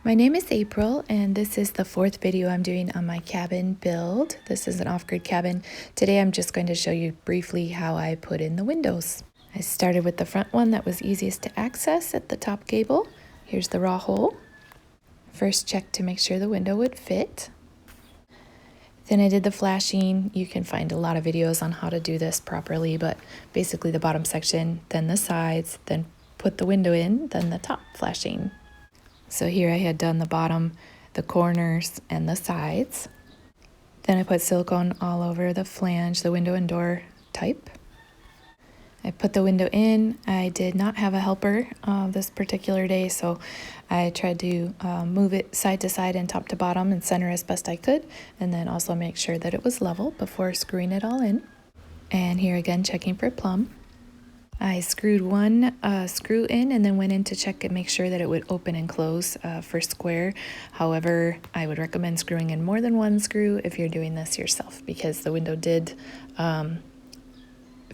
My name is April, and this is the fourth video I'm doing on my cabin build. This is an off-grid cabin. Today I'm just going to show you briefly how I put in the windows. I started with the front one that was easiest to access at the top gable. Here's the raw hole. First check to make sure the window would fit. Then I did the flashing. You can find a lot of videos on how to do this properly, but basically the bottom section, then the sides, then put the window in, then the top flashing. So here I had done the bottom, the corners, and the sides. Then I put silicone all over the flange, the window and door type. I put the window in. I did not have a helper this particular day, so I tried to move it side to side and top to bottom and center as best I could, and then also make sure that it was level before screwing it all in. And here again, checking for plumb. I screwed one screw in and then went in to check and make sure that it would open and close for square. However, I would recommend screwing in more than one screw if you're doing this yourself, because the window did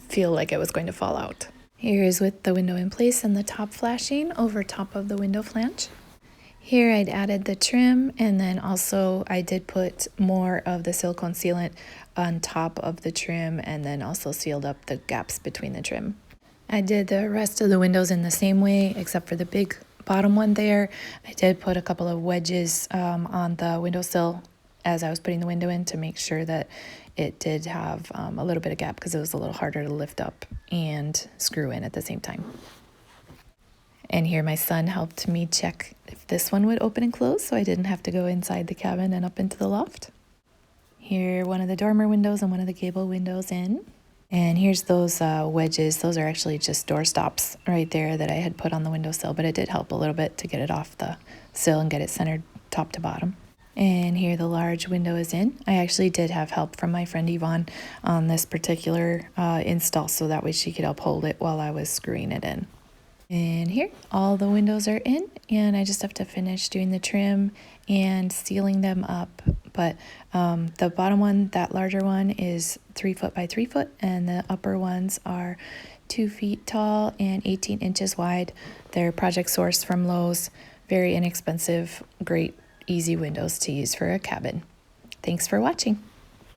feel like it was going to fall out. Here is with the window in place and the top flashing over top of the window flange. Here I'd added the trim, and then also I did put more of the silicone sealant on top of the trim, and then also sealed up the gaps between the trim. I did the rest of the windows in the same way, except for the big bottom one there. I did put a couple of wedges on the windowsill as I was putting the window in to make sure that it did have a little bit of gap, because it was a little harder to lift up and screw in at the same time. And here my son helped me check if this one would open and close, so I didn't have to go inside the cabin and up into the loft. Here, one of the dormer windows and one of the gable windows in. And here's those wedges. Those are actually just door stops right there that I had put on the windowsill, but it did help a little bit to get it off the sill and get it centered top to bottom. And here the large window is in. I actually did have help from my friend Yvonne on this particular install, so that way she could help hold it while I was screwing it in. And here, all the windows are in, and I just have to finish doing the trim and sealing them up. But the bottom one, that larger one, is 3 foot by 3 foot, and the upper ones are 2 feet tall and 18 inches wide. They're Project Source from Lowe's. Very inexpensive, great, easy windows to use for a cabin. Thanks for watching.